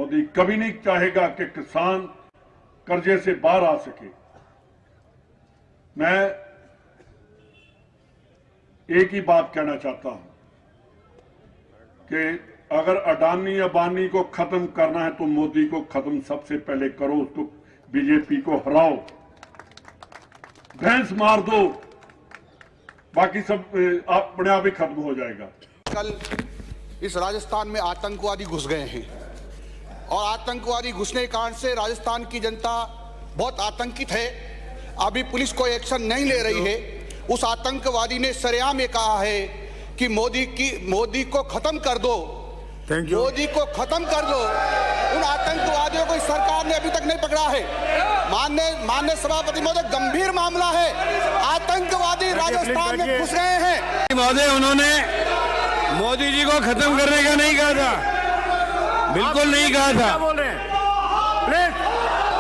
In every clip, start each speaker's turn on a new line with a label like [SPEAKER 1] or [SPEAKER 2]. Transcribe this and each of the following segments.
[SPEAKER 1] मोदी कभी नहीं चाहेगा कि किसान कर्जे से बाहर आ सके। मैं एक ही बात कहना चाहता हूं कि अगर अडानी अंबानी को खत्म करना है तो मोदी को खत्म सबसे पहले करो, उसको बीजेपी को हराओ, भैंस मार दो, बाकी सब अपने आप ही खत्म हो जाएगा।
[SPEAKER 2] कल इस राजस्थान में आतंकवादी घुस गए हैं और आतंकवादी घुसने के कारण से राजस्थान की जनता बहुत आतंकित है। अभी पुलिस कोई एक्शन नहीं ले रही है। उस आतंकवादी ने सरेआम ये कहा है कि मोदी को खत्म कर दो, मोदी को खत्म कर दो। उन आतंकवादियों को इस सरकार ने अभी तक नहीं पकड़ा है। माननीय सभापति महोदय, गंभीर मामला है। आतंकवादी राजस्थान में घुस गए हैं।
[SPEAKER 3] महोदय, उन्होंने मोदी जी को खत्म करने का नहीं कहा था, बिल्कुल नहीं कहा था। बोल रहे हैं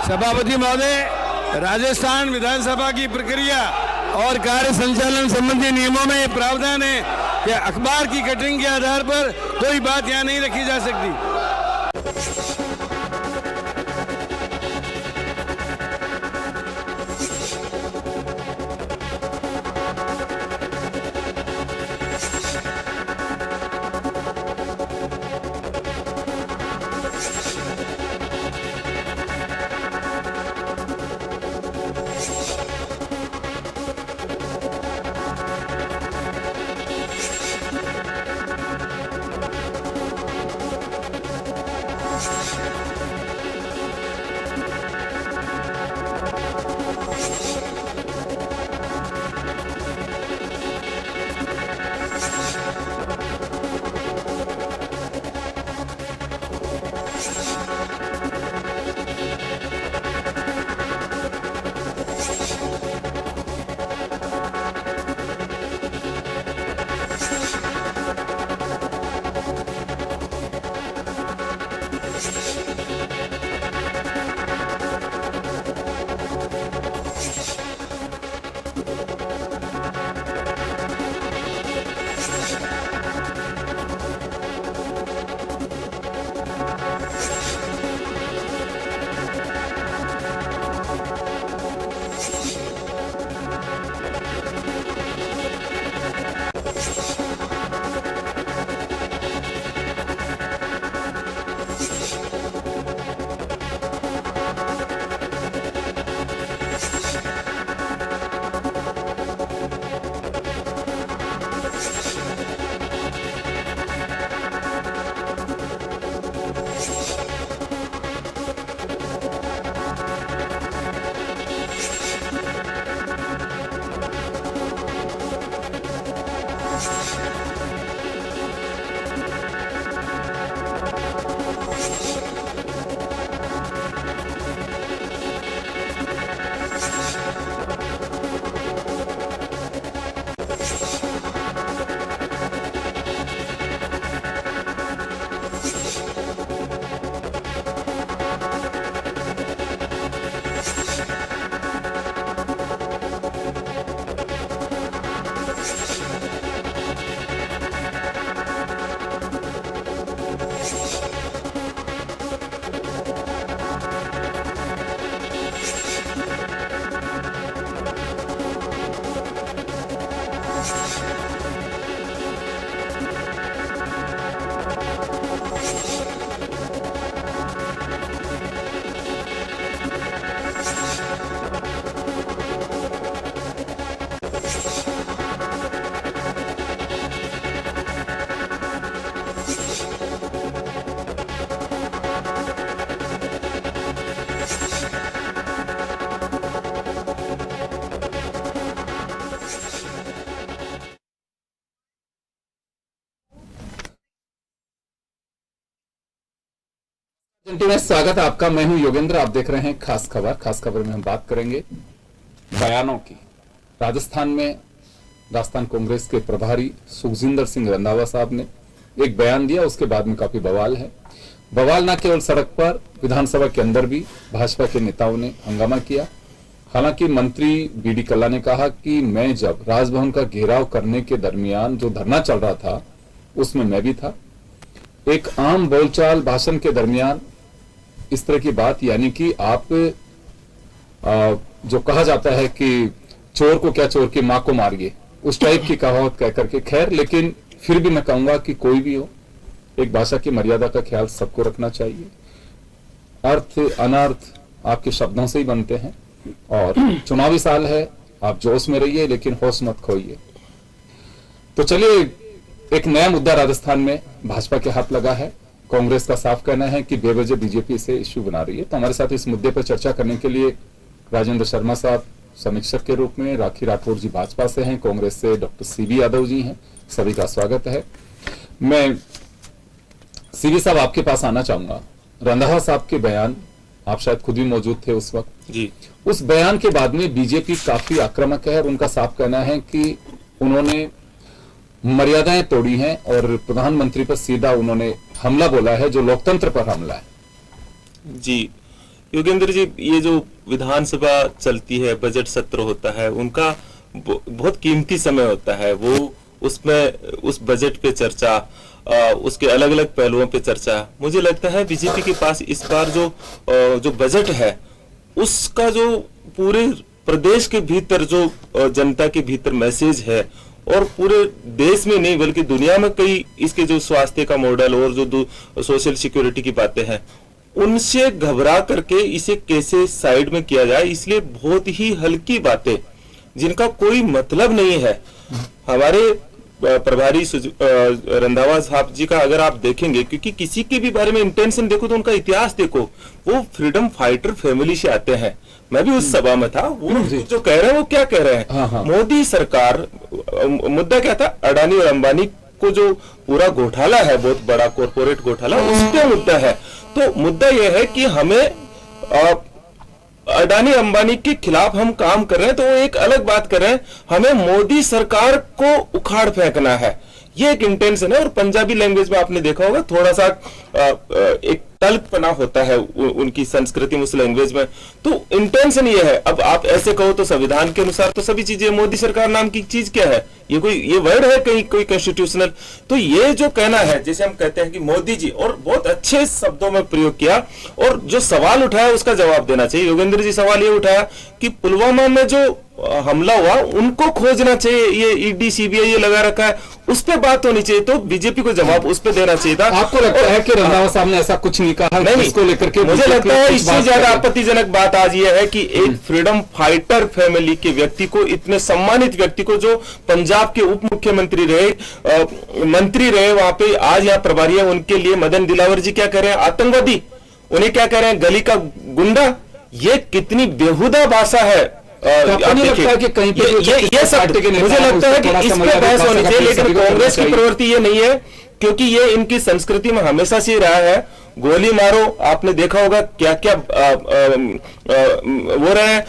[SPEAKER 3] सभापति महोदय, राजस्थान विधानसभा की प्रक्रिया और कार्य संचालन संबंधी नियमों में प्रावधान है कि अखबार की कटिंग के आधार पर कोई बात यहाँ नहीं रखी जा सकती।
[SPEAKER 4] में स्वागत है आपका। मैं हूं योगेंद्र, आप देख रहे हैं खास खबर। खास खबर में हम बात करेंगे बयानों की। राजस्थान में राजस्थान कांग्रेस के प्रभारी सुखजिंदर सिंह रंधावा साहब ने एक बयान दिया, उसके बाद में काफी बवाल है। बवाल न केवल सड़क पर, विधानसभा के अंदर भी भाजपा के नेताओं ने हंगामा किया। हालांकि मंत्री बीडी कल्ला ने कहा कि मैं जब राजभवन का घेराव करने के दरमियान जो धरना चल रहा था उसमें मैं भी था। एक आम बोलचाल भाषण के दरमियान इस तरह की बात, यानी कि आप जो कहा जाता है कि चोर को क्या चोर की मां को मारिए, उस टाइप की कहावत कह करके, खैर, लेकिन फिर भी मैं कहूंगा कि कोई भी हो, एक भाषा की मर्यादा का ख्याल सबको रखना चाहिए। अर्थ अनर्थ आपके शब्दों से ही बनते हैं, और चुनावी साल है, आप जोश में रहिए लेकिन होश मत खोइए। तो चलिए, एक नया मुद्दा राजस्थान में भाजपा के हाथ लगा है। कांग्रेस का साफ कहना है कि बेवजह बीजेपी इसे इश्यू बना रही है। तो हमारे साथ इस मुद्दे पर चर्चा करने के लिए राजेंद्र शर्मा साहब समीक्षक के रूप में, राखी राठौर जी भाजपा से हैं, कांग्रेस से डॉक्टर सीबी यादव जी हैं, सभी का स्वागत है। मैं सीबी साहब आपके पास आना चाहूंगा। रंधावा साहब के बयान, आप शायद खुद भी मौजूद थे उस वक्त
[SPEAKER 5] जी।
[SPEAKER 4] उस बयान के बाद में बीजेपी काफी आक्रामक है और उनका साफ कहना है कि उन्होंने मर्यादाएं तोड़ी हैं और प्रधानमंत्री पर सीधा उन्होंने हमला बोला है, जो लोकतंत्र पर हमला है।
[SPEAKER 5] जी योगेंद्र जी, ये जो विधानसभा चलती है, बजट सत्र होता है, उनका बहुत कीमती समय होता है। वो उसमें उस बजट पे चर्चा, उसके अलग अलग पहलुओं पे चर्चा, मुझे लगता है बीजेपी के पास इस बार जो बजट है, उसका जो पूरे प्रदेश के भीतर जो जनता के भीतर मैसेज है, और पूरे देश में नहीं बल्कि दुनिया में कई इसके जो स्वास्थ्य का मॉडल और जो सोशल सिक्योरिटी की बातें हैं, उनसे घबरा करके इसे कैसे साइड में किया जाए, इसलिए बहुत ही हल्की बातें जिनका कोई मतलब नहीं है। हमारे प्रभारी रंधावा साहब जी का अगर आप देखेंगे, क्योंकि किसी के भी बारे में इंटेंशन देखो तो उनका इतिहास देखो, वो फ्रीडम फाइटर फैमिली से आते हैं। मैं भी उस सभा में था, वो जो कह रहे हैं वो क्या कह रहे हैं।
[SPEAKER 4] हाँ।
[SPEAKER 5] मोदी सरकार, मुद्दा क्या था, अडानी और अंबानी को जो पूरा घोटाला है, बहुत बड़ा कॉर्पोरेट घोटाला, उस पे मुद्दा है। तो मुद्दा यह है कि हमें अडानी अंबानी के खिलाफ हम काम कर रहे हैं, तो वो एक अलग बात कर रहे हैं, हमें मोदी सरकार को उखाड़ फेंकना है, ये एक इंटेंशन है। और पंजाबी लैंग्वेज में आपने देखा होगा थोड़ा सा एक तल्खपना होता है उनकी संस्कृति में, उस लैंग्वेज में, तो इंटेंशन ये है। अब आप ऐसे कहो तो संविधान के अनुसार तो सभी चीजें, मोदी सरकार नाम की चीज क्या है, ये वर्ड है कहीं कोई कॉन्स्टिट्यूशनल? तो ये जो कहना है, जैसे हम कहते हैं कि मोदी जी, और बहुत अच्छे शब्दों में प्रयोग किया, और जो सवाल उठाया उसका जवाब देना चाहिए। योगेंद्र जी सवाल ये उठाया कि पुलवामा में जो हमला हुआ उनको खोजना चाहिए, ये ईडी सीबीआई ये लगा रखा है, उस पर बात होनी चाहिए, तो बीजेपी को जवाब उस पर देना चाहिए था।
[SPEAKER 4] आपको लगता है कि रंधावा साहब ने ऐसा कुछ नहीं कहा?
[SPEAKER 5] नहीं,
[SPEAKER 4] इसको लेकर के
[SPEAKER 5] मुझे लगता है इससे ज्यादा आपत्तिजनक बात आज ये है कि एक फ्रीडम फाइटर फैमिली के व्यक्ति को, इतने सम्मानित व्यक्ति को, जो पंजाब के उप मुख्यमंत्री रहे, मंत्री रहे, वहां पे आज यहाँ प्रभारी है, उनके लिए मदन दिलावर जी क्या कह रहे हैं, आतंकवादी, उन्हें क्या कह रहे हैं, गली का गुंडा। ये कितनी बेहुदा भाषा है।
[SPEAKER 4] आपको नहीं लगता है कि कहीं पे
[SPEAKER 5] ये सब मुझे लगता है कि इस पर बहस होनी चाहिए, लेकिन कांग्रेस की प्रवृत्ति ये नहीं है, क्योंकि ये इनकी संस्कृति में हमेशा से रहा है, गोली मारो। आपने देखा होगा क्या क्या वो रहे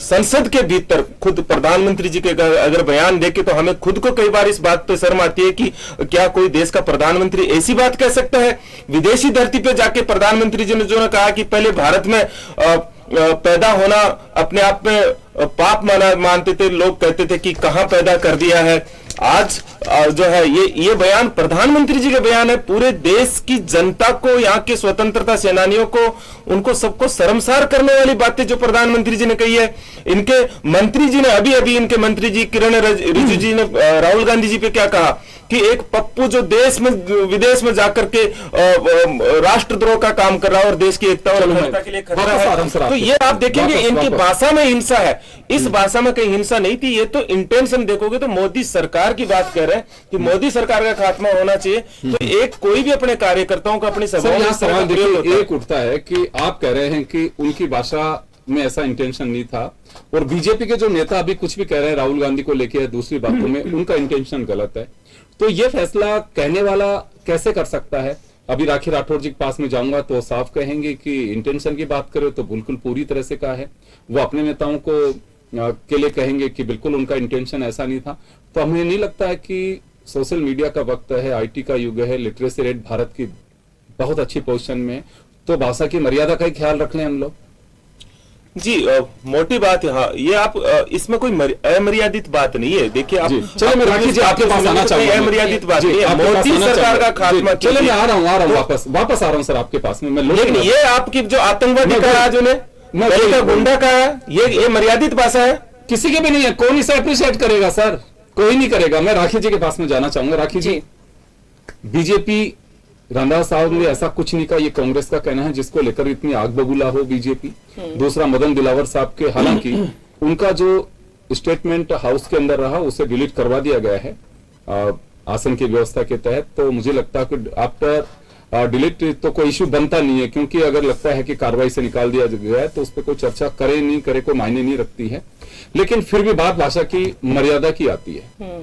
[SPEAKER 5] संसद के भीतर, खुद प्रधानमंत्री जी के अगर बयान देखे तो हमें खुद को कई बार इस बात पे शर्म आती है कि क्या कोई देश का प्रधानमंत्री ऐसी बात कह सकता है। विदेशी धरती पे जाके प्रधानमंत्री जी ने जो कहा कि पहले भारत में पैदा होना अपने आप में पाप मानते थे, लोग कहते थे कि कहां पैदा कर दिया है। आज जो है ये बयान प्रधानमंत्री जी का बयान है, पूरे देश की जनता को, यहाँ के स्वतंत्रता सेनानियों को, उनको सबको शर्मसार करने वाली बातें जो प्रधानमंत्री जी ने कही है। इनके मंत्री जी ने अभी इनके मंत्री जी किरण रिजिजू जी ने राहुल गांधी जी पे क्या कहा कि एक पप्पू जो देश में विदेश में जाकर के राष्ट्रद्रोह का काम कर रहा है और देश की एकता और अखंडता के लिए खतरा है। तो ये आप देखेंगे इनकी भाषा में हिंसा है, इस भाषा में कहीं हिंसा नहीं थी। ये तो इंटेंशन देखोगे तो मोदी सरकार की बात कर रहे हैं कि मोदी सरकार का खात्मा होना चाहिए। तो एक कोई भी अपने कार्यकर्ताओं को अपनी सभाओं में
[SPEAKER 4] सवाल देखिए एक उठता है कि आप कह रहे हैं कि उनकी भाषा में ऐसा इंटेंशन नहीं था, और बीजेपी के जो नेता अभी कुछ भी कह रहे हैं राहुल गांधी को लेकर दूसरी बातों में, उनका इंटेंशन गलत है। तो ये फैसला कहने वाला कैसे कर सकता है? अभी राखी राठौर जी के पास में जाऊंगा तो साफ कहेंगे कि इंटेंशन की बात करें तो बिल्कुल पूरी तरह से कहा है। वो अपने नेताओं को के लिए कहेंगे कि बिल्कुल उनका इंटेंशन ऐसा नहीं था। तो हमें नहीं लगता है कि सोशल मीडिया का वक्त है, आईटी का युग है, लिटरेसी रेट भारत की बहुत अच्छी पोजीशन में, तो भाषा की मर्यादा का ही ख्याल रख लें हम लोग।
[SPEAKER 5] जी मोटी बात है। हाँ, ये आप इसमें कोई अमर्यादित बात नहीं है। देखिए आप,
[SPEAKER 4] चलो मैं राखी जी आपके पास आना चाहूंगा।
[SPEAKER 5] अमर्यादित बात नहीं है, मोदी सरकार का खात्मा।
[SPEAKER 4] चलो मैं आ रहा हूँ वापस आ रहा हूँ सर आपके पास में। मैं
[SPEAKER 5] लेकिन ये आपकी जो आतंकवादी का आज उन्हें गुंडा का ये मर्यादित भाषा है,
[SPEAKER 4] किसी के भी नहीं है। कौन इसे अप्रिशिएट करेगा सर? कोई नहीं करेगा। मैं राखी जी के पास में जाना चाहूंगा। राखी जी, बीजेपी रंधावा साहब ने ऐसा कुछ नहीं कहा, ये कांग्रेस का कहना है जिसको लेकर इतनी आग बबूला हो बीजेपी। दूसरा, मदन दिलावर साहब के, हालांकि उनका जो स्टेटमेंट हाउस के अंदर रहा उसे डिलीट करवा दिया गया है आसन की व्यवस्था के तहत। तो मुझे लगता है कि आफ्टर डिलीट तो कोई इश्यू बनता नहीं है, क्योंकि अगर लगता है कि कार्रवाई से निकाल दिया गया है तो उस पर कोई चर्चा करे नहीं करे कोई मायने नहीं रखती है। लेकिन फिर भी बात भाषा की मर्यादा की आती है।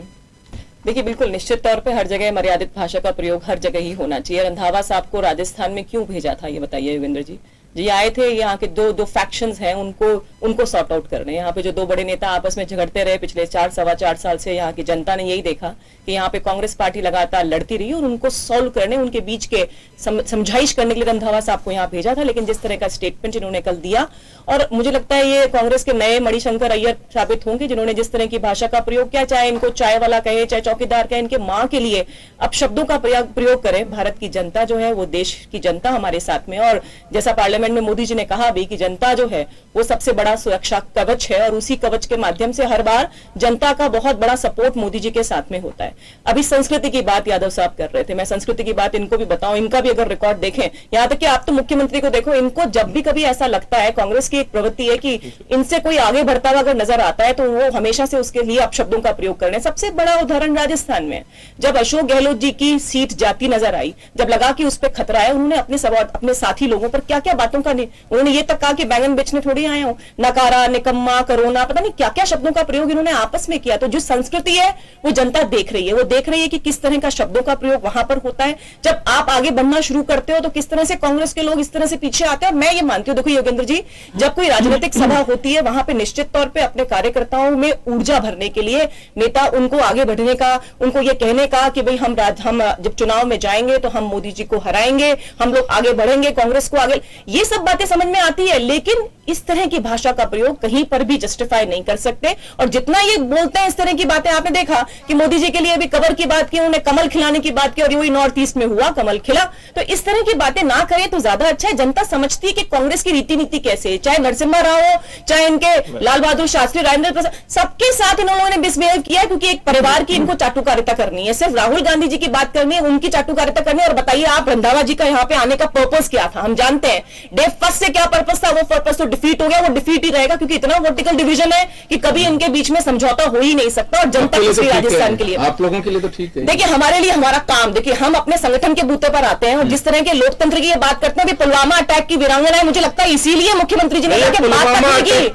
[SPEAKER 6] देखिए, बिल्कुल निश्चित तौर पे हर जगह मर्यादित भाषा का प्रयोग हर जगह ही होना चाहिए। रंधावा साहब को राजस्थान में क्यों भेजा था ये बताइए योगेंद्र जी। ये आए थे यहाँ के दो फैक्शंस हैं, उनको सॉर्ट आउट करने। यहाँ पे जो दो बड़े नेता आपस में झगड़ते रहे पिछले 4-4.25 साल से, यहाँ की जनता ने यही देखा कि यहाँ पे कांग्रेस पार्टी लगातार लड़ती रही और उनको सॉल्व करने, उनके बीच के समझाइश करने के लिए रंधावा साहब को यहाँ भेजा था। लेकिन जिस तरह का स्टेटमेंट इन्होंने कल दिया, और मुझे लगता है ये कांग्रेस के नए मणिशंकर अय्यर साबित होंगे, जिन्होंने जिस तरह की भाषा का प्रयोग किया, चाहे इनको चाय वाला कहे चाहे चौकीदार कहे, इनके माँ के लिए अब शब्दों का प्रयोग करें। भारत की जनता जो है वो देश की जनता हमारे साथ में, और जैसा पार्लियामेंट में मोदी जी ने कहा भी कि जनता जो है वो सबसे बड़ा सुरक्षा कवच है, और उसी कवच के माध्यम से हर बार जनता का बहुत बड़ा सपोर्ट मोदी जी के साथ में होता है। अभी संस्कृति की बात यादव साहब कर रहे थे, मैं संस्कृति की बात इनको भी बताऊं, इनका भी अगर रिकॉर्ड देखें, यहां तक कि आप तो मुख्यमंत्री को देखो, इनको जब भी कभी ऐसा लगता है, कांग्रेस की एक प्रवृत्ति है कि इनसे कोई आगे बढ़ता हुआ अगर नजर आता है तो वो हमेशा से उसके लिए अपशब्दों का प्रयोग करने। सबसे बड़ा उदाहरण राजस्थान में, जब अशोक गहलोत जी की सीट जाती नजर आई, जब लगा कि उस पर खतरा है, उन्होंने अपने साथी लोगों पर क्या क्या बातों का, उन्होंने ये तक कहा कि बैंगन बेचने थोड़ी आए हो, नकारा, निकम्मा, कोरोना, पता नहीं क्या क्या शब्दों का प्रयोग इन्होंने आपस में किया। तो जो संस्कृति है वो जनता देख रही है, वो देख रही है कि किस तरह का शब्दों का प्रयोग वहां पर होता है। जब आप आगे बढ़ना शुरू करते हो तो किस तरह से कांग्रेस के लोग इस तरह से पीछे आते हैं। और मैं ये मानती हूँ, देखो योगेंद्र जी, जब कोई राजनीतिक सभा होती है वहां पे निश्चित तौर पे अपने कार्यकर्ताओं में ऊर्जा भरने के लिए नेता उनको आगे बढ़ने का, उनको ये कहने का कि भाई हम जब चुनाव में जाएंगे तो हम मोदी जी को हराएंगे, हम लोग आगे बढ़ेंगे, कांग्रेस को आगे, ये सब बातें समझ में आती है। लेकिन इस तरह की भाषा का प्रयोग कहीं पर भी जस्टिफाई नहीं कर सकते। और जितना ये बोलते हैं इस तरह की बातें, आपने देखा कि मोदी जी के लिए भी कबर की बात की, उन्होंने कमल खिलाने की बात की, और वही नॉर्थ ईस्ट में हुआ, कमल खिला। तो इस तरह की बातें ना करें तो ज्यादा अच्छा है। जनता समझती है कि कांग्रेस की रीति नीति कैसे, चाहे नरसिम्हा राव हो, चाहे इनके लाल बहादुर शास्त्री, राजेंद्र प्रसाद, सबके साथ इन्होंने मिसबिहेव किया, क्योंकि एक परिवार की इनको चाटुकारिता करनी है, सिर्फ राहुल गांधी जी की बात करनी है, उनकी चाटुकारिता करनी है। और बताइए आप, रंधावा जी का यहाँ पे आने का पर्पस क्या था? हम जानते हैं डे फर्स्ट से क्या पर्पस था, वो पर्पस तो डिफीट हो गया, वो डिफीट ही रहेगा, क्योंकि इतना वर्टिकल डिवीजन है कि कभी इनके बीच में समझौता हो ही नहीं सकता। और जनता किसी राजस्थान के लिए,
[SPEAKER 4] आप लोगों के लिए तो ठीक है।
[SPEAKER 6] देखिए हमारे लिए हमारा काम, देखिए हम अपने संगठन के बूते पर आते हैं, और जिस तरह के लोकतंत्र की ये बात करते हैं, पुलवामा अटैक की वीरांगना है, मुझे लगता है इसीलिए मुख्यमंत्री जी ने कहा कि बात करने की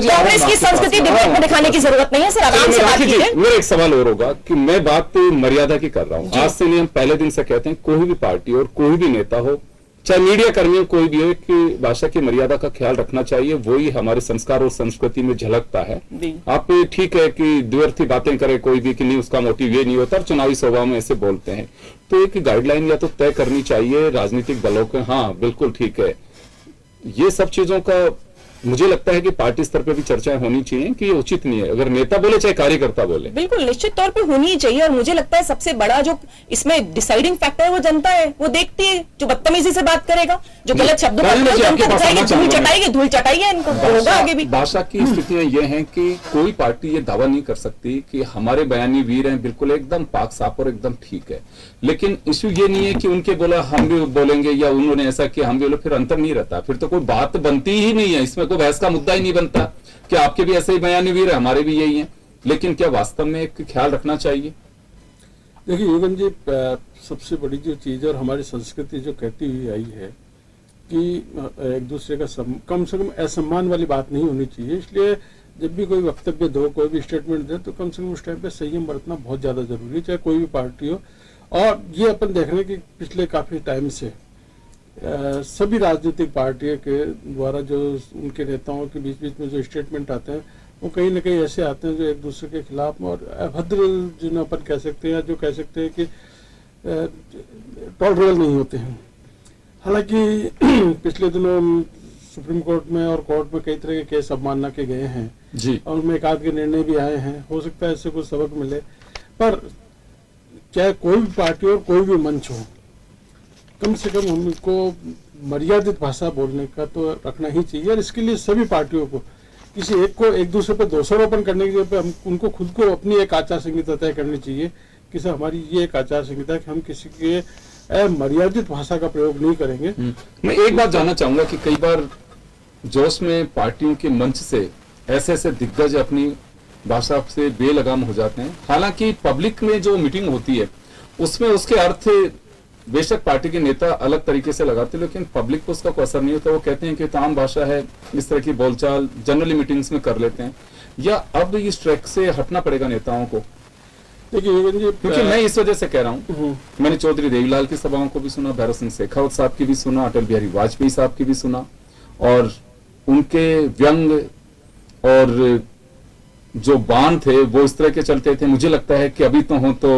[SPEAKER 6] कांग्रेस की संस्कृति डिबेट में दिखाने की जरूरत नहीं है सर, आराम से बात कीजिए।
[SPEAKER 4] मेरा एक सवाल और होगा कि मैं बात मर्यादा की कर रहा हूँ। आज से नहीं, हम पहले दिन से कहते हैं कोई भी पार्टी और कोई भी नेता हो, चाहे मीडिया कर्मी कोई भी हो, कि भाषा की मर्यादा का ख्याल रखना चाहिए। वही हमारे संस्कार और संस्कृति में झलकता है। आप ठीक है कि द्व्यर्थी बातें करे कोई भी कि नहीं, उसका मोटिव ये नहीं होता, और चुनावी सभा में ऐसे बोलते हैं, तो एक गाइडलाइन या तो तय करनी चाहिए राजनीतिक दलों के। हाँ बिल्कुल ठीक है, ये सब चीजों का मुझे लगता है कि पार्टी स्तर पर भी चर्चाएं होनी चाहिए कि ये उचित नहीं है, अगर नेता बोले चाहे कार्यकर्ता बोले।
[SPEAKER 6] बिल्कुल निश्चित तौर पे होनी ही चाहिए। और मुझे लगता है सबसे बड़ा जो इसमें डिसाइडिंग फैक्टर है वो जनता है, वो देखती है। जो बदतमीजी से बात करेगा, जो गलत शब्दों का धूल चटाइए इनको, होगा आगे भी।
[SPEAKER 4] भाषा की स्थितियां ये हैं कि कोई पार्टी ये दावा नहीं कर सकती कि हमारे बयानी वीर हैं, बिल्कुल एकदम पाक साफ और एकदम ठीक है। लेकिन इश्यू ये नहीं है कि उनके बोला हम भी बोलेंगे, या उन्होंने ऐसा किया हम भी बोले, फिर अंतर नहीं रहता, फिर तो कोई बात बनती ही नहीं है, इसमें कोई बहस का मुद्दा ही नहीं बनता कि आपके भी ऐसे ही बयानी वीर है, हमारे भी यही हैं। लेकिन क्या वास्तव में एक ख्याल रखना चाहिए?
[SPEAKER 7] देखिए योगन जी, सबसे बड़ी जो चीज़ और हमारी संस्कृति जो कहती हुई आई है कि एक दूसरे का कम से कम असम्मान वाली बात नहीं होनी चाहिए। इसलिए जब भी कोई वक्तव्य दो, कोई भी स्टेटमेंट दे, तो कम से कम उस टाइम पे संयम बरतना बहुत ज़्यादा जरूरी है, चाहे कोई भी पार्टी हो। और ये अपन देख रहे हैं कि पिछले काफ़ी टाइम से सभी राजनीतिक पार्टियों के द्वारा जो उनके नेताओं के बीच बीच में जो स्टेटमेंट आते हैं, वो कहीं ना कहीं ऐसे आते हैं जो एक दूसरे के खिलाफ और अभद्र जिन्हें अपन कह सकते हैं, या जो कह सकते हैं कि टॉलरेबल नहीं होते हैं। हालांकि पिछले दिनों सुप्रीम कोर्ट में और कोर्ट में कई तरह के केस अवमानना के गए हैं
[SPEAKER 4] जी,
[SPEAKER 7] और उनमें एक आध के निर्णय भी आए हैं, हो सकता है इससे कुछ सबक मिले। पर चाहे कोई भी पार्टी और कोई भी मंच हो, कम से कम हमको मर्यादित भाषा बोलने का तो रखना ही चाहिए। और इसके लिए सभी पार्टियों को, किसी एक को एक दूसरे पर दोषारोपण करने की जगह पे हम उनको खुद को अपनी एक आचार संहिता तय करनी चाहिए कि सर हमारी ये एक आचार संहिता है कि हम किसी के मर्यादित भाषा का प्रयोग नहीं करेंगे।
[SPEAKER 4] मैं एक बात जानना चाहूंगा कि कई बार जोश में पार्टियों के मंच से ऐसे ऐसे दिग्गज अपनी भाषा से बेलगाम हो जाते हैं। हालांकि पब्लिक में जो मीटिंग होती है उसमें उसके अर्थ बेशक पार्टी के नेता अलग तरीके से लगाते हैं, लेकिन पब्लिक को उसका कोई असर नहीं होता। वो कहते हैं कि आम भाषा है, इस तरह की बोलचाल जनरली मीटिंग्स में कर लेते हैं। या अब इस ट्रैक से हटना पड़ेगा नेताओं को?
[SPEAKER 7] देखिए
[SPEAKER 4] क्योंकि मैं इस वजह से कह रहा हूं, मैंने चौधरी देवीलाल की सभाओं को भी सुना, भैरव सिंह शेखावत साहब की भी सुना, अटल बिहारी वाजपेयी साहब की भी सुना, और उनके व्यंग और जो बाण थे वो इस तरह के चलते थे। मुझे लगता है कि अभी तो हो तो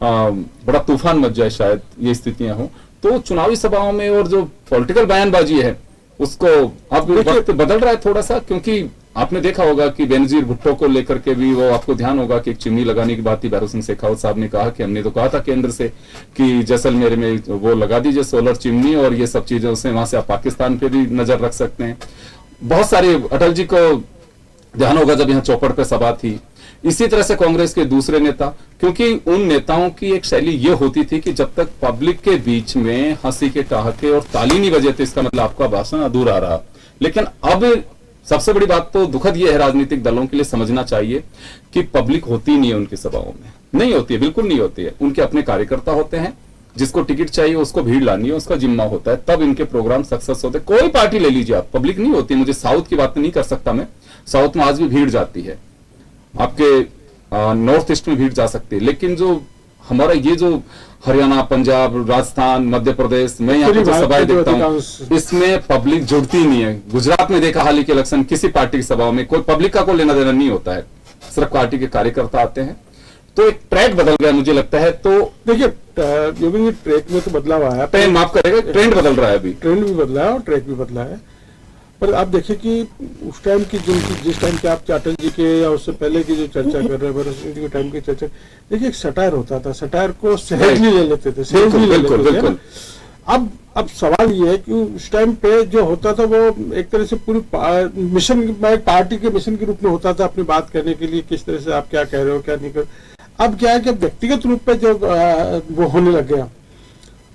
[SPEAKER 4] बड़ा तूफान मच जाए, शायद ये स्थितियां हो। तो चुनावी सभाओं में और जो पॉलिटिकल बयानबाजी है उसको अब वक्त बदल रहा है थोड़ा सा, क्योंकि आपने देखा होगा कि बेनजीर भुट्टो को लेकर के भी वो आपको ध्यान होगा कि एक चिमनी लगाने की बात थी। भैरव सिंह शेखावत साहब ने कहा कि हमने तो कहा था केंद्र से कि जैसलमेर में वो लगा दीजिए सोलर चिमनी और ये सब चीजें, उससे वहां से आप पाकिस्तान पे भी नजर रख सकते हैं। बहुत सारे, अटल जी को ध्यान होगा जब यहाँ चौपड़ पे सभा थी। इसी तरह से कांग्रेस के दूसरे नेता, क्योंकि उन नेताओं की एक शैली ये होती थी कि जब तक पब्लिक के बीच में हंसी के ठहाके और ताली नहीं बजे तो इसका मतलब आपका भाषण अधूरा रहा। लेकिन अब सबसे बड़ी बात तो दुखद ये है, राजनीतिक दलों के लिए समझना चाहिए कि पब्लिक होती नहीं है उनकी सभाओं में, नहीं होती है, बिल्कुल नहीं होती है। उनके अपने कार्यकर्ता होते हैं, जिसको टिकट चाहिए उसको भीड़ लानी है, उसका जिम्मा होता है, तब इनके प्रोग्राम सक्सेस होते हैं। कोई पार्टी ले लीजिए आप, पब्लिक नहीं होती। मुझे साउथ की बात नहीं कर सकता मैं, साउथ में आज भी भीड़ जाती है, आपके नॉर्थ ईस्ट में भीड़ जा सकती है, लेकिन जो हमारा ये जो हरियाणा, पंजाब, राजस्थान, मध्य प्रदेश, मैं यहाँ पे जो सभाएं देखता हूँ इसमें पब्लिक जुड़ती नहीं है। गुजरात में देखा हाल ही के इलेक्शन, किसी पार्टी की सभाओं में कोई पब्लिक का कोई लेना देना नहीं होता है, सिर्फ पार्टी के कार्यकर्ता आते हैं। तो एक ट्रैक बदल गया मुझे लगता है। तो
[SPEAKER 7] देखिए ट्रैक में तो बदलाव आया,
[SPEAKER 4] ट्रेंड माफ करेगा, ट्रेंड बदल रहा है, अभी
[SPEAKER 7] ट्रेंड भी बदला है और ट्रैक भी बदला है। पर आप देखिए कि उस टाइम की जिस टाइम के आप अटल जी के या उससे पहले की जो चर्चा कर रहे हैं, भैरव सिंह जी के टाइम की चर्चा, देखिए एक सटायर होता था, सटायर को सहजली ले लेते थे, सहजली ले लेते थे। अब सवाल ये है कि उस टाइम पे जो होता था वो एक तरह से पूरी मिशन, पार्टी के मिशन के रूप में होता था, अपनी बात करने के लिए किस तरह से आप क्या कह रहे हो क्या नहीं कर। अब क्या है कि व्यक्तिगत रूप पे जो वो होने लग गया,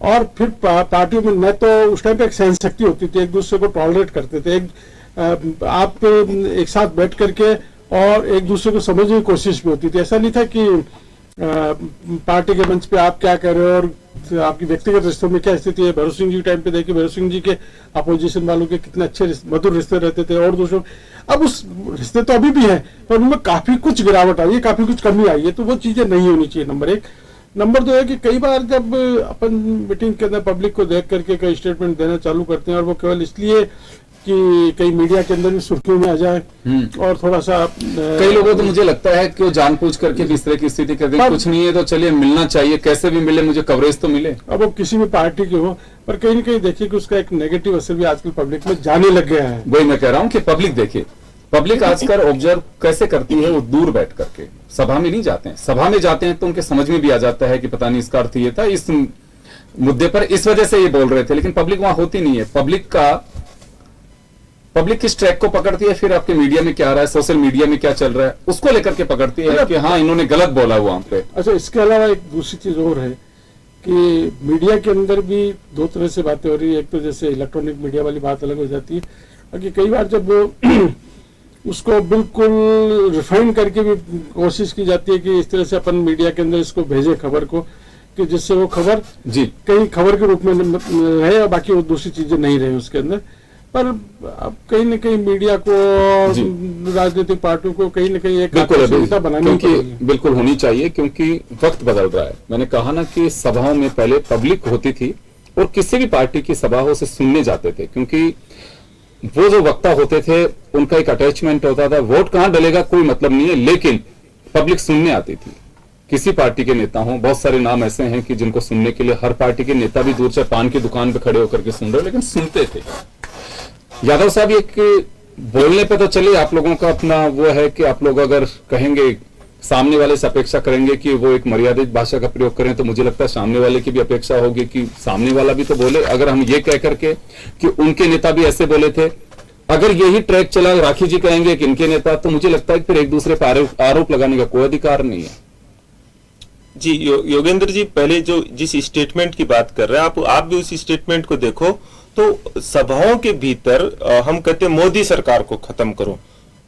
[SPEAKER 7] और फिर पार्टियों में न तो उस टाइम पे एक सहन शक्ति होती थी, एक दूसरे को टॉलरेट करते थे, आप एक साथ बैठ करके और एक दूसरे को समझने की कोशिश भी होती थी। ऐसा नहीं था कि पार्टी के मंच पे आप क्या कह रहे हो और आपकी व्यक्तिगत रिश्तों में क्या स्थिति है। भैरव सिंह जी के टाइम पे देखिए, भैरव सिंह जी के अपोजिशन वालों के कितने अच्छे मधुर रिश्ते रहते थे, और दूसरों, अब उस रिश्ते तो अभी भी हैं पर उनमें काफी कुछ गिरावट आई है, काफी कुछ कमी आई है। तो वो चीजें नहीं होनी चाहिए, नंबर एक। नंबर दो है कि कई बार जब अपन मीटिंग के अंदर पब्लिक को देख करके कई स्टेटमेंट देना चालू करते हैं, और वो केवल इसलिए कि कई मीडिया के अंदर भी सुर्खियों में आ जाए और थोड़ा सा
[SPEAKER 4] कई लोगों तो मुझे लगता है कि वो जानबूझ करके भी इस तरह की स्थिति कर देंगे, कुछ नहीं है तो चलिए मिलना चाहिए, कैसे भी मिले, मुझे कवरेज तो मिले।
[SPEAKER 7] अब वो किसी भी पार्टी के हो, पर कहीं न कहीं देखिए कि उसका एक नेगेटिव असर भी आजकल पब्लिक में जाने लग गया है।
[SPEAKER 4] वही मैं कह रहा हूँ कि पब्लिक देखिए, पब्लिक आजकल ऑब्जर्व कैसे करती है, वो दूर बैठ करके, सभा में नहीं जाते हैं। सभा में जाते हैं तो उनके समझ में भी आ जाता है कि पता नहीं इसका अर्थ ये था, इस मुद्दे पर इस वजह से ये बोल रहे थे, लेकिन पब्लिक वहां होती नहीं है। पब्लिक किस ट्रैक को पकड़ती है, फिर आपके मीडिया में क्या आ रहा है, सोशल मीडिया में क्या चल रहा है, उसको लेकर के पकड़ती है कि हाँ इन्होंने गलत बोला वहां पे।
[SPEAKER 7] अच्छा, इसके अलावा एक दूसरी चीज और है कि मीडिया के अंदर भी दो तरह से बातें हो रही है। एक तो जैसे इलेक्ट्रॉनिक मीडिया वाली बात अलग हो जाती है, और कई बार जब उसको बिल्कुल रिफाइन करके भी कोशिश की जाती है कि इस तरह से अपन मीडिया के अंदर इसको भेजे खबर को, कि जिससे वो खबर
[SPEAKER 4] जी
[SPEAKER 7] कहीं खबर के रूप में रहे और बाकी वो दूसरी चीजें नहीं रहे उसके अंदर। पर अब कहीं न कहीं मीडिया को, राजनीतिक पार्टियों को कहीं न कहीं एक सुविधा बनानी चाहिए,
[SPEAKER 4] बिल्कुल होनी चाहिए, क्योंकि वक्त बदल रहा है। मैंने कहा ना कि सभाओं में पहले पब्लिक होती थी और किसी भी पार्टी की सभा हो उसे सुनने जाते थे, क्योंकि वो जो वक्ता होते थे उनका एक अटैचमेंट होता था। वोट कहां डलेगा कोई मतलब नहीं है, लेकिन पब्लिक सुनने आती थी। किसी पार्टी के नेता हों, बहुत सारे नाम ऐसे हैं कि जिनको सुनने के लिए हर पार्टी के नेता भी दूर से पान की दुकान पे खड़े होकर के सुन रहे, लेकिन सुनते थे। यादव साहब, ये बोलने पे तो चलिए आप लोगों का अपना वो है कि आप लोग अगर कहेंगे, सामने वाले से अपेक्षा करेंगे कि वो एक मर्यादित भाषा का प्रयोग करें, तो मुझे लगता है सामने वाले की भी अपेक्षा होगी कि सामने वाला भी तो बोले। अगर हम ये कह करके कि उनके नेता भी ऐसे बोले थे, अगर यही ट्रैक चला, राखी जी कहेंगे कि इनके नेता, तो मुझे लगता है कि फिर एक दूसरे पर आरोप लगाने का कोई अधिकार नहीं है।
[SPEAKER 5] जी योगेंद्र जी, पहले जो जिस स्टेटमेंट की बात कर रहे हैं आप भी उस स्टेटमेंट को देखो, तो सभाओं के भीतर हम कहते हैं मोदी सरकार को खत्म करो,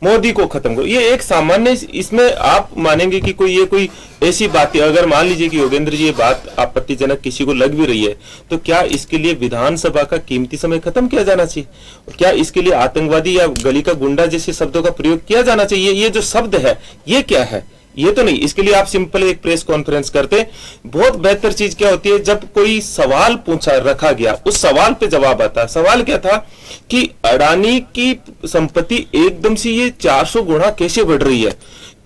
[SPEAKER 5] मोदी को खत्म करो, ये एक सामान्य, इसमें आप मानेंगे कि कोई ऐसी बात है, अगर मान लीजिए कि योगेंद्र जी ये बात आपत्तिजनक किसी को लग भी रही है, तो क्या इसके लिए विधानसभा का कीमती समय खत्म किया जाना चाहिए? क्या इसके लिए आतंकवादी या गली का गुंडा जैसे शब्दों का प्रयोग किया जाना चाहिए? ये जो शब्द है ये क्या है? ये तो नहीं। इसके लिए आप सिंपल एक प्रेस कॉन्फ्रेंस करते। बहुत बेहतर चीज क्या होती है, जब कोई सवाल रखा गया, उस सवाल पे जवाब आता। सवाल क्या था कि अडानी की संपत्ति एकदम से ये 400 गुना कैसे बढ़ रही है,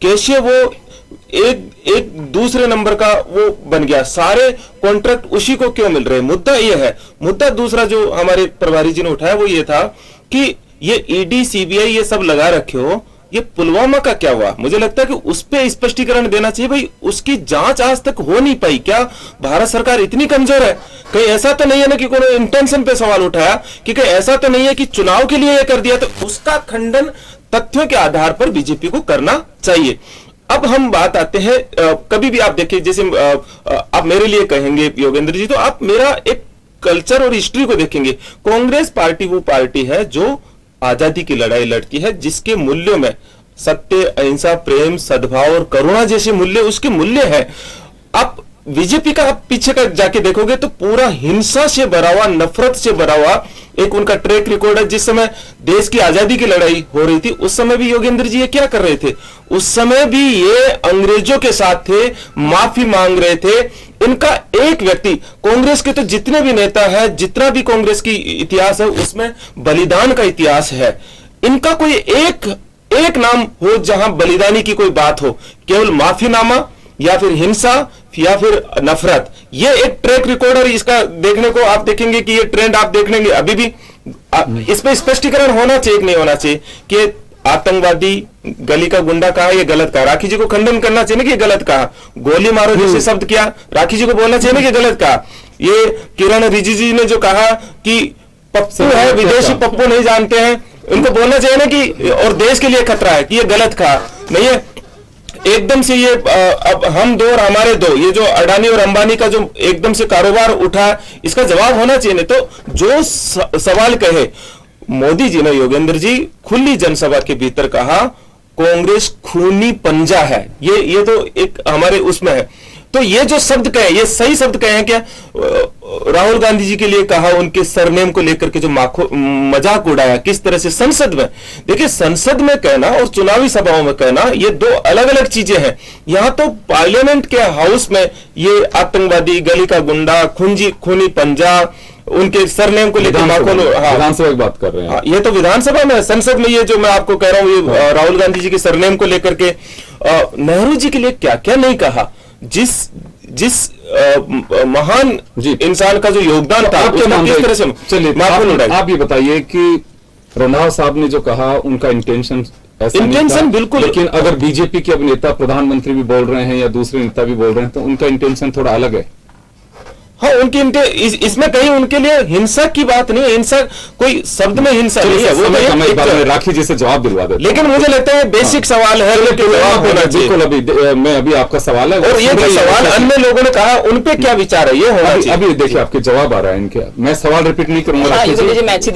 [SPEAKER 5] कैसे वो एक दूसरे नंबर का वो बन गया, सारे कॉन्ट्रैक्ट उसी को क्यों मिल रहे हैं? मुद्दा ये है। मुद्दा दूसरा जो हमारे प्रभारी जी ने उठाया वो ये था कि ये ईडी सीबीआई ये सब लगा रखे हो, ये पुलवामा का क्या हुआ? मुझे लगता है कि उस पे स्पष्टीकरण देना चाहिए। भाई उसकी जांच आज तक हो नहीं पाई, क्या भारत सरकार इतनी कमजोर है? कहीं ऐसा तो नहीं है ना कि कोई इंटेंशन पे सवाल उठाया, कि कहीं ऐसा तो नहीं है कि चुनाव के लिए ये कर दिया? तो उसका खंडन तथ्यों के आधार पर बीजेपी को करना चाहिए। अब हम बात आते हैं, कभी भी आप देखिए, जैसे आप मेरे लिए कहेंगे योगेंद्र जी, तो आप मेरा एक कल्चर और हिस्ट्री को देखेंगे। कांग्रेस पार्टी वो पार्टी है जो आजादी की लड़ाई लड़ती है, जिसके मूल्यों में सत्य, अहिंसा, प्रेम, सद्भाव और करुणा जैसे मूल्य उसके मूल्य है। आप बीजेपी का आप पीछे का जाके देखोगे तो पूरा हिंसा से भरा हुआ, नफरत से भरा हुआ एक उनका ट्रैक रिकॉर्ड है। जिस समय देश की आजादी की लड़ाई हो रही थी, उस समय भी योगेंद्र जी ये क्या कर रहे थे? उस समय भी ये अंग्रेजों के साथ थे, माफी मांग रहे थे। इनका एक व्यक्ति, कांग्रेस के तो जितने भी नेता है, जितना भी कांग्रेस की इतिहास है, उसमें बलिदान का इतिहास है। इनका कोई एक नाम हो जहां बलिदानी की कोई बात हो, केवल माफीनामा या फिर हिंसा या फिर नफरत, ये एक ट्रैक रिकॉर्डर। इसका देखने को आप देखेंगे कि ये ट्रेंड आप देख लेंगे। अभी भी इस पे स्पष्टीकरण होना चाहिए कि नहीं होना चाहिए कि आतंकवादी, गली का गुंडा कहा, ये गलत कहा। राखी जी को खंडन करना चाहिए ना कि गलत कहा। गोली मारो जैसे शब्द किया, राखी जी को बोलना चाहिए ना कि गलत कहा। ये किरण रिजिजू जी ने जो कहा कि पप्पू है, विदेशी पप्पू नहीं जानते हैं, उनको बोलना चाहिए ना कि और देश के लिए खतरा है, कि ये गलत कहा। नहीं है एकदम से ये अब हम दो और हमारे दो, ये जो अडानी और अंबानी का जो एकदम से कारोबार उठा, इसका जवाब होना चाहिए। नहीं तो जो सवाल कहे मोदी जी ने, योगेंद्र जी, खुली जनसभा के भीतर कहा कांग्रेस खूनी पंजा है। ये तो एक हमारे उसमें है। तो ये जो शब्द कहे, ये सही शब्द कहे हैं क्या? राहुल गांधी जी के लिए कहा, उनके सरनेम को लेकर के जो मजाक उड़ाया किस तरह से संसद में। देखिए, संसद में कहना और चुनावी सभाओं में कहना ये दो अलग अलग चीजें हैं। यहां तो पार्लियामेंट के हाउस में ये आतंकवादी, गली का गुंडा, खूनी पंजा, उनके सरनेम को लेकर
[SPEAKER 4] विधानसभा की बात कर रहे हैं।
[SPEAKER 5] ये तो विधानसभा में, संसद में ये जो मैं आपको कह रहा हूं, ये राहुल गांधी जी के सरनेम को लेकर के नेहरू जी के लिए क्या क्या नहीं कहा। जिस महान इंसान का जो योगदान था, किस तरह से।
[SPEAKER 4] चलिए आप ये बताइए कि रंधावा साहब ने जो कहा, उनका इंटेंशन
[SPEAKER 5] बिल्कुल,
[SPEAKER 4] लेकिन अगर बीजेपी के अब नेता, प्रधानमंत्री भी बोल रहे हैं या दूसरे नेता भी बोल रहे हैं, तो उनका इंटेंशन थोड़ा अलग है।
[SPEAKER 5] हाँ, इसमें कहीं उनके लिए हिंसा की बात नहीं है। हिंसा कोई शब्द में हिंसा नहीं है। वो
[SPEAKER 4] राखी जी से जवाब दिलवा दे।
[SPEAKER 5] लेकिन मुझे लगता है बेसिक सवाल है, जवाब होना चाहिए।
[SPEAKER 4] बिल्कुल, मैं अभी आपका सवाल है,
[SPEAKER 5] और ये जो सवाल अन्य लोगों ने कहा, उन पे क्या विचार है, ये होना चाहिए।
[SPEAKER 4] अभी देखिए आपके जवाब आ रहा है इनके। मैं सवाल रिपीट नहीं करूंगा।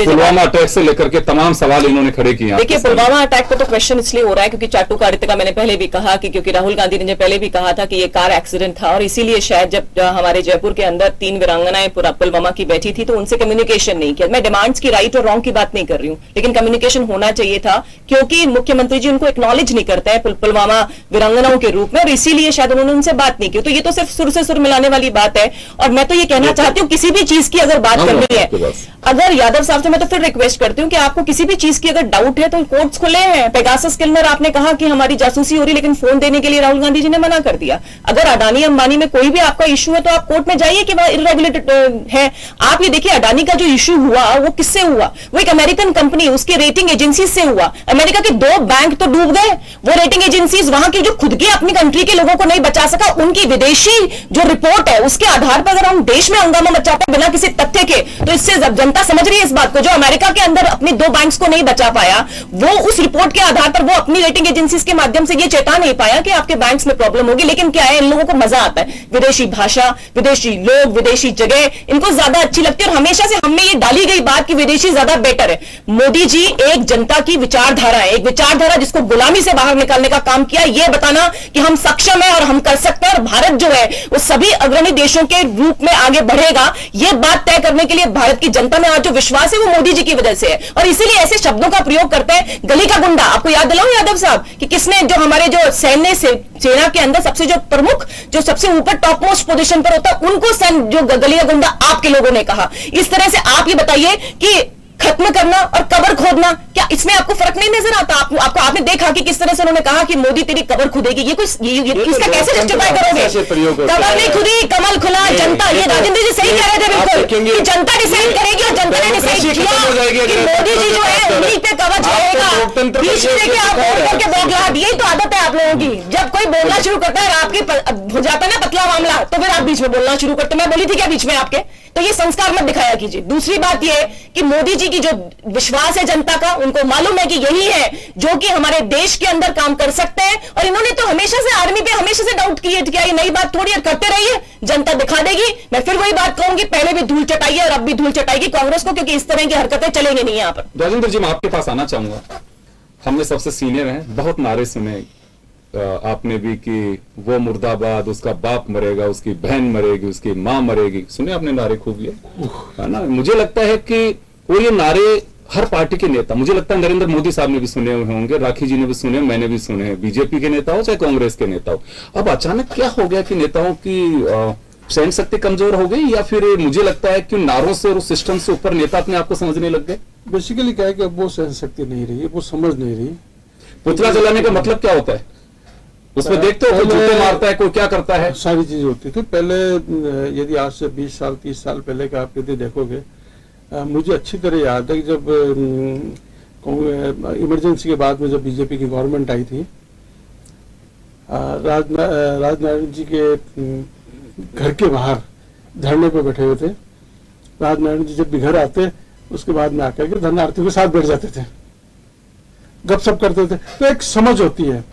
[SPEAKER 4] पुलवामा अटैक से लेकर के तमाम सवाल इन्होंने खड़े किए।
[SPEAKER 6] देखिए, पुलवामा अटैक पर तो क्वेश्चन इसलिए हो रहा है क्योंकि चाटुकारिता का मैंने पहले भी कहा कि क्योंकि राहुल गांधी ने पहले भी कहा था कि ये कार एक्सीडेंट था, और इसीलिए शायद जब हमारे जयपुर के अंदर 3 वीरांगनाएं पुलवामा की बैठी थी तो उनसे कम्युनिकेशन नहीं किया। मैं डिमांड्स की राइट और रॉन्ग की बात नहीं कर रही हूँ, लेकिन कम्युनिकेशन होना चाहिए था, क्योंकि मुख्यमंत्री जी उनको एक्नॉलेज नहीं करते हैं पुलवामा वीरांगनाओं के रूप में, और इसीलिए शायद उन्होंने उनसे बात नहीं की। तो ये तो सिर्फ सुर से सुर मिलाने वाली बात है। और मैं तो ये कहना चाहती हूँ, किसी भी चीज की अगर बात करनी है, अगर यादव साहब से मैं तो फिर रिक्वेस्ट करती हूँ कि आपको किसी भी चीज की अगर डाउट है तो कोर्ट्स खुले हैं। पेगासस किलर आपने कहा कि हमारी जासूसी हो रही, लेकिन फोन देने के लिए राहुल गांधी जी ने मना कर दिया। अगर अडानी अंबानी में कोई भी आपका इशू है तो आप कोर्ट में जाइए कि वह इरेगुलेटेड है। आप ये देखिए, अडानी का जो इशू हुआ वो किससे हुआ? वो एक अमेरिकन कंपनी, उसकी रेटिंग एजेंसी से हुआ। अमेरिका के 2 बैंक तो डूब गए, वो रेटिंग एजेंसीज वहां की जो खुद की अपनी कंट्री के लोगों को नहीं बचा सका, उनकी विदेशी जो रिपोर्ट है उसके आधार पर अगर हम देश में हंगामा मचाते बिना किसी तथ्य के, तो इससे जनता समझ रही है इस बात को। जो अमेरिका के अंदर अपने 2 बैंक्स को नहीं बचा पाया, वो उस रिपोर्ट के आधार पर वो अपनी रेटिंग एजेंसीज के माध्यम से ये चेता नहीं पाया कि आपके बैंक्स में प्रॉब्लम होगी। लेकिन क्या है, इन लोगों को मजा आता है, विदेशी भाषा, विदेशी लोग, विदेशी जगह इनको ज्यादा अच्छी लगती है। और हमेशा से हमें ये डाली गई बात कि विदेशी ज्यादा बेटर है। मोदी जी एक जनता की विचारधारा है, एक विचारधारा जिसको गुलामी से बाहर निकालने का काम किया, ये बताना कि हम सक्षम है और हम कर सकते हैं, और भारत जो है वो सभी अग्रणी देशों के रूप में आगे बढ़ेगा, ये बात तय करने के लिए भारत की जनता में आज जो विश्वास है वो मोदी जी की वजह से है। और इसीलिए ऐसे शब्दों का प्रयोग करते हैं, गली का गुंडा। आपको याद दिलाऊं यादव साहब कि किसने, जो हमारे जो सैन्य सेना के अंदर सबसे जो प्रमुख, जो सबसे ऊपर टॉप मोस्ट पोजीशन पर होता है, उनको जो गली का गुंडा आपके लोगों ने कहा। इस तरह से आप ये बताइए कि खत्म करना और कबर खोदना, क्या इसमें आपको फर्क नहीं नजर आता? आपको आपने देखा कि किस तरह से उन्होंने कहा कि मोदी तेरी कबर खुदेगी, ये इसका कैसे जस्टिफाई करोगे? कबर नहीं खुदी, कमल खुला, जनता, ये राजेंद्र जी सही कह रहे थे बिल्कुल कि जनता डिसाइड करेगी, और जनता ने डिसाइड किया कि मोदी जी जो है उन्हीं पे कवच रहेगा। बीच में देखिए आप बोल करके बोगला, यही तो आदत है आप लोगों की। जब कोई बोलना शुरू करता है, आपकी हो जाता है ना पतला मामला, तो फिर आप बीच में बोलना शुरू करते। मैं बोली थी क्या बीच में आपके? तो ये संस्कार मत दिखाया कीजिए। दूसरी बात ये कि मोदी जी की जो विश्वास है जनता का, उनको मालूम है कि यही है जो कि हमारे देश के अंदर काम कर सकते हैं। और इन्होंने तो हमेशा से आर्मी पे हमेशा से डाउट किए, क्या ये नई बात थोड़ी है? करते रहिए, जनता दिखा देगी। मैं फिर वही बात कहूंगी, पहले भी धूल चटाई है और अब भी धूल चटाएगी कांग्रेस को, क्योंकि इस तरह की हरकतें चलेंगी नहीं यहाँ पर।
[SPEAKER 4] राजेंद्र जी, मैं आपके पास आना चाहूंगा। हमने सबसे सीनियर हैं, बहुत नारे सुने आपने भी कि वो मुर्दाबाद, उसका बाप मरेगा, उसकी बहन मरेगी, उसकी मां मरेगी, सुने आपने नारे खूब ये, है ना? मुझे लगता है कि वो ये नारे हर पार्टी के नेता, मुझे लगता है नरेंद्र मोदी साहब ने भी सुने हुए होंगे, राखी जी ने भी सुने, मैंने भी सुने हैं, बीजेपी के नेता हो चाहे कांग्रेस के नेता हो। अब अचानक क्या हो गया कि नेताओं की सहन शक्ति कमजोर हो गई, या फिर मुझे लगता है कि नारों से और उस सिस्टम से ऊपर नेता अपने आप को समझने लग गए?
[SPEAKER 7] बेसिकली क्या है कि अब वो सहन शक्ति नहीं रही, वो समझ नहीं रही।
[SPEAKER 4] पुतला जलाने का मतलब क्या होता है? उसमें देखते हो कोई जूते मारता है, कोई क्या करता है,
[SPEAKER 7] सारी चीजें होती थी पहले। यदि आज से 20 साल 30 साल पहले का आप यदि देखोगे, मुझे अच्छी तरह याद है कि जब इमरजेंसी के बाद में जब बीजेपी की गवर्नमेंट आई थी, राजनारायण जी के घर के बाहर धरने पे बैठे हुए थे। राजनारायण जी जब भी घर आते, उसके बाद में आकर के धरनार्थियों के साथ बैठ जाते थे, गपशप करते थे। तो एक समझ होती है।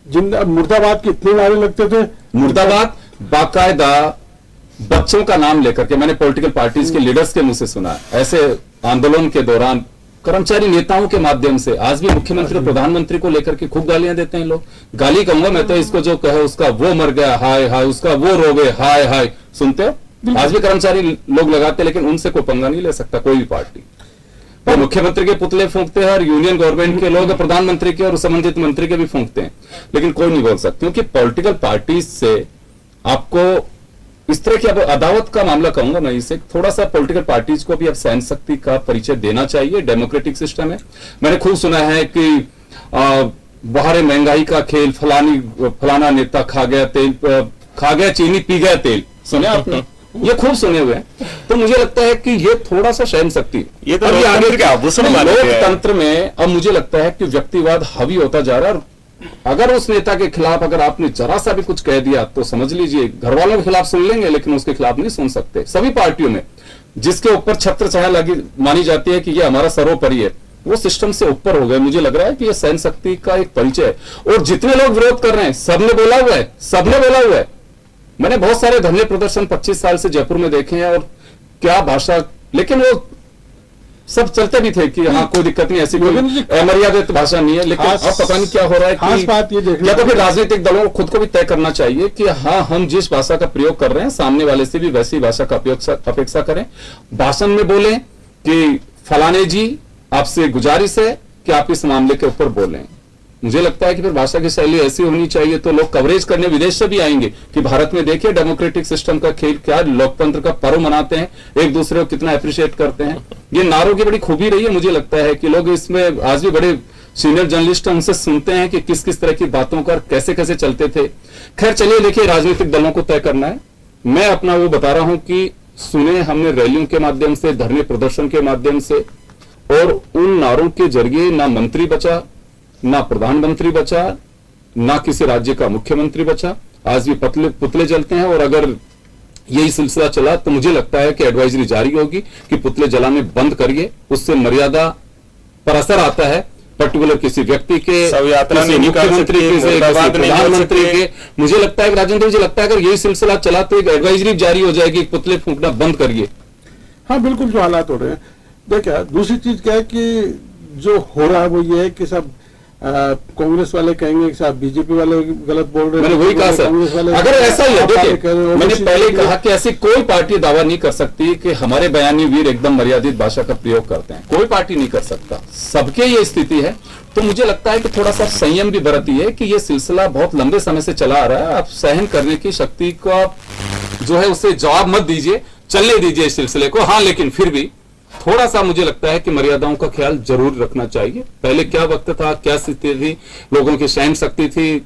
[SPEAKER 7] जिन मुर्दाबाद के इतने नारे लगते थे,
[SPEAKER 4] मुर्दाबाद बाकायदा बच्चों का नाम लेकर के मैंने पॉलिटिकल पार्टीज के लीडर्स के मुंह से सुना। ऐसे आंदोलन के दौरान कर्मचारी नेताओं के माध्यम से आज भी मुख्यमंत्री और प्रधानमंत्री को लेकर के खूब गालियां देते हैं लोग। गाली कहूंगा मैं तो इसको, जो कहे उसका वो मर गया हाय हाय, उसका वो रोवे हाय हाय, सुनते हो? आज भी कर्मचारी लोग लगाते, लेकिन उनसे कोई पंगा नहीं ले सकता कोई भी पार्टी। वो मुख्यमंत्री के पुतले फूंकते हैं और यूनियन गवर्नमेंट के लोग प्रधानमंत्री के और संबंधित मंत्री के भी फूंकते हैं, लेकिन कोई नहीं बोल सकता, क्योंकि पॉलिटिकल पार्टीज से आपको इस तरह की, अब अदावत का मामला कहूंगा मैं इसे, थोड़ा सा पॉलिटिकल पार्टीज को भी अब सहन शक्ति का परिचय देना चाहिए। डेमोक्रेटिक सिस्टम है। मैंने खूब सुना है कि बाहर महंगाई का खेल, फलाना नेता खा गया तेल, खा गया चीनी, पी गया तेल, सुने आपने? ये खूब सुने हुए हैं। तो मुझे लगता है कि ये थोड़ा सा सहन शक्ति, ये तो लोकतंत्र में अब मुझे लगता है कि व्यक्तिवाद हावी होता जा रहा है। अगर उस नेता के खिलाफ अगर आपने जरा सा भी कुछ कह दिया तो समझ लीजिए घर वालों के खिलाफ सुन लेंगे, लेकिन उसके खिलाफ नहीं सुन सकते। सभी पार्टियों में जिसके ऊपर छत्र छाया लगी मानी जाती है कि ये हमारा सर्वोपरि है, वो सिस्टम से ऊपर हो गए। मुझे लग रहा है कि ये सहन शक्ति का एक परिचय है। और जितने लोग विरोध कर रहे हैं, सबने बोला हुआ है, सबने बोला हुआ है। मैंने बहुत सारे धरने प्रदर्शन 25 साल से जयपुर में देखे हैं, और क्या भाषा, लेकिन वो सब चलते भी थे कि हाँ कोई दिक्कत नहीं, ऐसी कोई अमर्यादित भाषा नहीं है। लेकिन अब पता नहीं क्या हो रहा है
[SPEAKER 7] खास
[SPEAKER 4] कि
[SPEAKER 7] बात ये देखने
[SPEAKER 4] या तो फिर राजनीतिक दलों को खुद को भी तय करना चाहिए कि हाँ हम जिस भाषा का प्रयोग कर रहे हैं सामने वाले से भी वैसी भाषा का अपेक्षा करें। भाषण में बोलें कि फलाने जी आपसे गुजारिश है कि आप इस मामले के ऊपर बोलें। मुझे लगता है कि फिर भाषा की शैली ऐसी होनी चाहिए तो लोग कवरेज करने विदेश से भी आएंगे कि भारत में देखिए डेमोक्रेटिक सिस्टम का खेल क्या, लोकतंत्र का पर्व मनाते हैं, एक दूसरे को कितना अप्रिशिएट करते हैं। ये नारों की बड़ी खूबी रही है। मुझे लगता है कि लोग इसमें आज भी बड़े सीनियर जर्नलिस्ट उनसे सुनते हैं कि किस किस तरह की बातों का कैसे कैसे चलते थे। खैर चलिए देखिए, राजनीतिक दलों को तय करना है। मैं अपना वो बता रहा हूं कि सुने हमने रैलियों के माध्यम से, धरने प्रदर्शन के माध्यम से, और उन नारों के जरिए ना मंत्री बचा, ना प्रधानमंत्री बचा, ना किसी राज्य का मुख्यमंत्री बचा। आज भी पुतले जलते हैं और अगर यही सिलसिला चला तो मुझे लगता है कि एडवाइजरी जारी होगी कि पुतले जलाने बंद करिए। उससे मर्यादा पर असर आता है, पर्टिकुलर किसी व्यक्ति के, किसी मुख्यमंत्री के, किसी प्रधानमंत्री के। मुझे लगता है राजेंद्र जी, लगता है अगर यही सिलसिला चला तो एक एडवाइजरी जारी हो जाएगी, पुतले फूंकना बंद करिए।
[SPEAKER 7] हाँ बिल्कुल, जो हालात हो रहे हैं। देखिए दूसरी चीज क्या है कि जो हो रहा है वो ये है कि सब कांग्रेस वाले कहेंगे कि साहब बीजेपी वाले गलत बोल रहे हैं।
[SPEAKER 4] मैंने वही कहा सर, अगर ऐसा ही है, देखिए मैंने पहले कहा कि ऐसी कोई पार्टी दावा नहीं कर सकती कि हमारे बयानी वीर एकदम मर्यादित भाषा का प्रयोग करते हैं। कोई पार्टी नहीं कर सकता, सबके ये स्थिति है। तो मुझे लगता है कि थोड़ा सा संयम भी बरतिए कि ये सिलसिला बहुत लंबे समय से चला आ रहा है। आप सहन करने की शक्ति को आप जो है उससे जवाब मत दीजिए, चलने दीजिए इस सिलसिले को। हाँ लेकिन फिर भी थोड़ा सा मुझे लगता है कि मर्यादाओं का ख्याल जरूर रखना चाहिए। पहले क्या वक्त था, क्या स्थिति थी, लोगों की सहन शक्ति थी,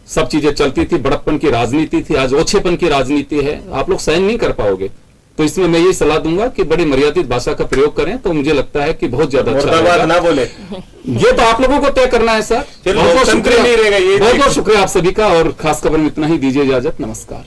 [SPEAKER 4] सब चीजें चलती थी, बड़प्पन की राजनीति थी, आज ओछेपन की राजनीति है। आप लोग सहन नहीं कर पाओगे। तो इसमें मैं ये सलाह दूंगा कि बड़ी मर्यादित भाषा का प्रयोग करें तो मुझे लगता है कि बहुत ज्यादा अच्छा
[SPEAKER 5] ना बोले।
[SPEAKER 4] ये तो आप लोगों को तय करना है सर। बहुत बहुत शुक्रिया आप सभी का, और खास खबर में इतना ही। दीजिए इजाजत, नमस्कार।